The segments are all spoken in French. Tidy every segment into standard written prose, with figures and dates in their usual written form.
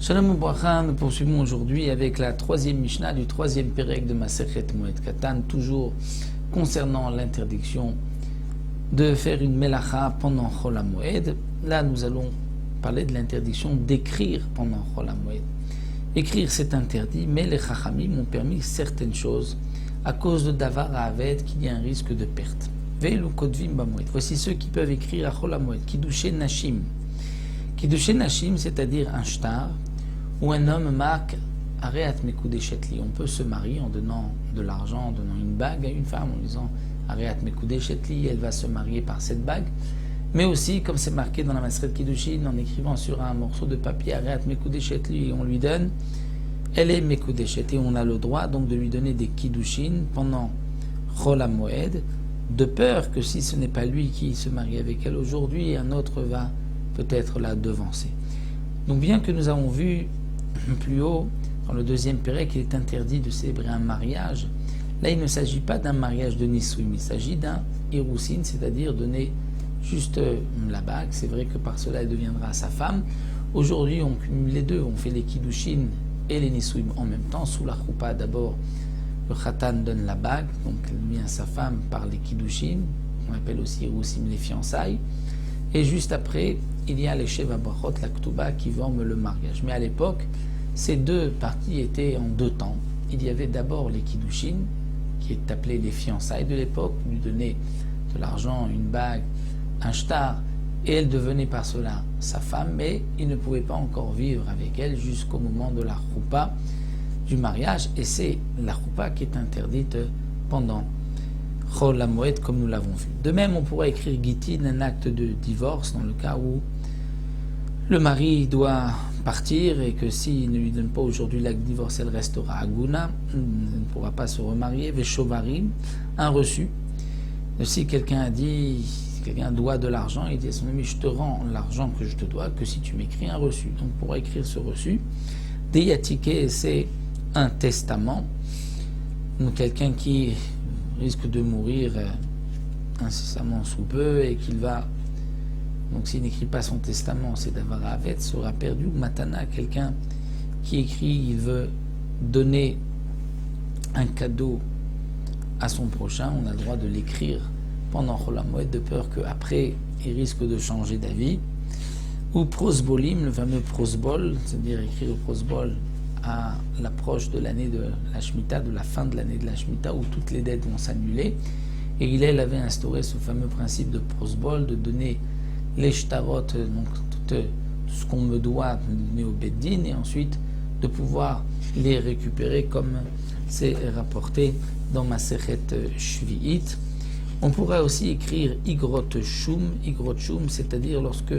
Shalom Ubracha, nous poursuivons aujourd'hui avec la troisième Mishnah du troisième Pérek de Masechet Moed Katan, toujours concernant l'interdiction de faire une melacha pendant Chol HaMoed. Là, nous allons parler de l'interdiction d'écrire pendant Chol HaMoed. Écrire, c'est interdit, mais les Chachamim ont permis certaines choses à cause de Davar HaAved, qu'il y a un risque de perte. Veilu Kotvim BaMoed. Voici ceux qui peuvent écrire à Chol HaMoed. Kiddushay Nashim. Kiddushay Nashim, c'est-à-dire un shtar, où un homme marque Areat Mekudei Shetli. On peut se marier en donnant de l'argent, en donnant une bague à une femme, en disant Areat Mekudei Shetli, elle va se marier par cette bague. Mais aussi, comme c'est marqué dans la Maseret Kiddushin, en écrivant sur un morceau de papier Areat Mekudei Shetli, et on lui donne, elle est Mekudei Shetli. On a le droit donc de lui donner des Kiddushin pendant Chol HaMoed, de peur que si ce n'est pas lui qui se marie avec elle aujourd'hui, un autre va peut-être la devancer. Donc bien que nous avons vu plus haut, dans le deuxième Pérek, il est interdit de célébrer un mariage. Là, il ne s'agit pas d'un mariage de Nisuim, il s'agit d'un Irousin, c'est-à-dire donner juste la bague. C'est vrai que par cela, elle deviendra sa femme. Aujourd'hui, on cumule les deux, on fait les Kiddushin et les Nisuim en même temps. Sous la choupa, d'abord, le Khatan donne la bague, donc elle devient sa femme par les Kiddushin, on appelle aussi Irousim les fiançailles. Et juste après, il y a les Sheva Brachot, la Ktuba, qui forment le mariage. Mais à l'époque, ces deux parties étaient en deux temps. Il y avait d'abord les Kiddushin, qui est appelé les fiançailles de l'époque, lui donner de l'argent, une bague, un shtar, et elle devenait par cela sa femme, mais il ne pouvait pas encore vivre avec elle jusqu'au moment de la choupa du mariage, et c'est la choupa qui est interdite pendant Chol HaMoed, comme nous l'avons vu. De même, on pourrait écrire Gitin, un acte de divorce, dans le cas où le mari doit partir et que s'il ne lui donne pas aujourd'hui l'acte de divorce, elle restera Aguna, elle ne pourra pas se remarier. Veshovarim, un reçu. Si quelqu'un doit de l'argent, il dit à son ami, je te rends l'argent que je te dois, que si tu m'écris un reçu. Donc on pourra écrire ce reçu. Deyatike, c'est un testament. Donc quelqu'un qui risque de mourir incessamment sous peu et qu'il va, donc s'il n'écrit pas son testament, c'est Davar HaAved, sera perdu. Ou Matana, quelqu'un qui écrit, il veut donner un cadeau à son prochain, on a le droit de l'écrire pendant Chol HaMoed, de peur qu'après il risque de changer d'avis. Ou prosbolim, le fameux prosbol, c'est-à-dire écrire le prosbol à l'approche de l'année de la Shemitah, de la fin de l'année de la Shemitah, où toutes les dettes vont s'annuler. Et il avait instauré ce fameux principe de prosbol, de donner les shtarot, donc tout ce qu'on me doit donner au Beddin, et ensuite de pouvoir les récupérer comme c'est rapporté dans Masechet Shvi'it. On pourrait aussi écrire Igrot Shum, c'est-à-dire lorsque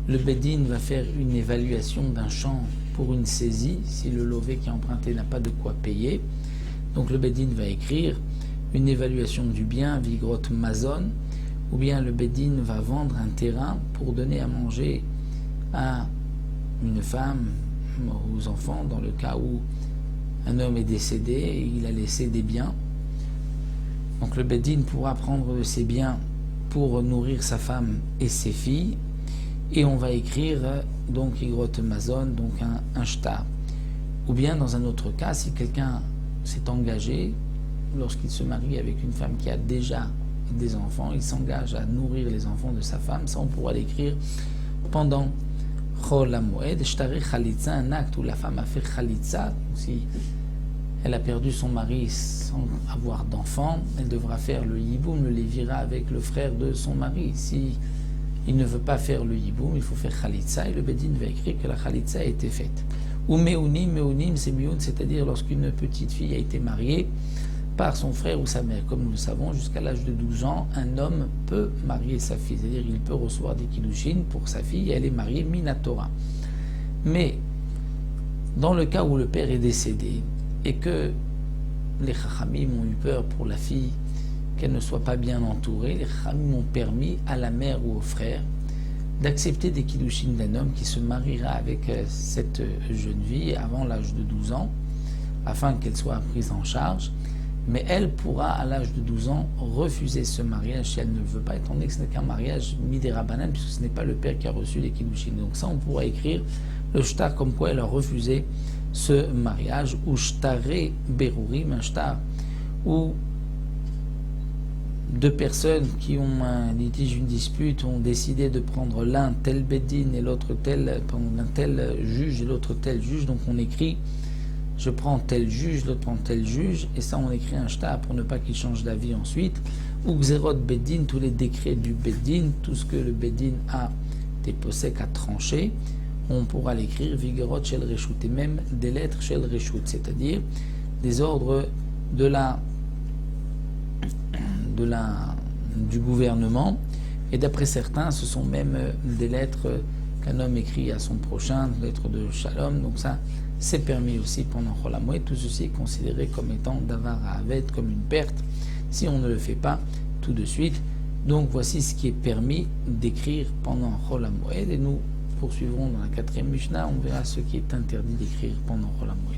le Beddin va faire une évaluation d'un champ pour une saisie, si le lové qui est emprunté n'a pas de quoi payer. Donc le Beddin va écrire une évaluation du bien, Vigrot Mazon, ou bien le Beddin va vendre un terrain pour donner à manger à une femme, aux enfants, dans le cas où un homme est décédé et il a laissé des biens. Donc le Beddin pourra prendre de ses biens pour nourrir sa femme et ses filles, et on va écrire donc Igrot Mazon, donc un shtar. Ou bien dans un autre cas, si quelqu'un s'est engagé, lorsqu'il se marie avec une femme qui a déjà des enfants, il s'engage à nourrir les enfants de sa femme, ça on pourra l'écrire pendant Chol HaMoed. Shtare Chalitza, un acte où la femme a fait Chalitza, si elle a perdu son mari sans avoir d'enfants, elle devra faire le Yiboum, le lévira avec le frère de son mari. Si il ne veut pas faire le Yiboum, il faut faire Chalitza, et le Beddin va écrire que la Chalitza a été faite. Ou Meunim, c'est Mioun, c'est-à-dire lorsqu'une petite fille a été mariée par son frère ou sa mère. Comme nous le savons, jusqu'à l'âge de 12 ans, un homme peut marier sa fille, c'est-à-dire il peut recevoir des Kiddushin pour sa fille, et elle est mariée Minatora. Mais dans le cas où le père est décédé et que les Chachamim ont eu peur pour la fille qu'elle ne soit pas bien entourée, les Chachamim ont permis à la mère ou au frère d'accepter des Kiddushin d'un homme qui se mariera avec cette jeune fille avant l'âge de 12 ans, afin qu'elle soit prise en charge. Mais elle pourra, à l'âge de 12 ans, refuser ce mariage si elle ne le veut pas, étant donné que ce n'est qu'un mariage midérabanan, puisque ce n'est pas le père qui a reçu les kiddushin. Donc ça, on pourra écrire le shtar comme quoi elle a refusé ce mariage, ou shtaré berurim, un shtar où deux personnes qui ont un litige, une dispute, ont décidé de prendre l'un tel bedin et l'autre tel, l'un tel juge et l'autre tel juge. Donc on écrit, je prends tel juge, l'autre prend tel juge, et ça on écrit un shtar pour ne pas qu'il change d'avis ensuite. Ou xerot bedin, tous les décrets du bedin, tout ce que le bedin a des possèques à trancher, on pourra l'écrire vigerot shel reshut, et même des lettres shel reshut, c'est-à-dire des ordres du gouvernement, et d'après certains ce sont même des lettres qu'un homme écrit à son prochain, des lettres de shalom. Donc ça c'est permis aussi pendant Chol HaMoed. Tout ceci est considéré comme étant davar ha'aved, comme une perte si on ne le fait pas tout de suite. Donc voici ce qui est permis d'écrire pendant Chol HaMoed, et nous poursuivrons dans la 4e Mishnah, on verra ce qui est interdit d'écrire pendant Chol HaMoed.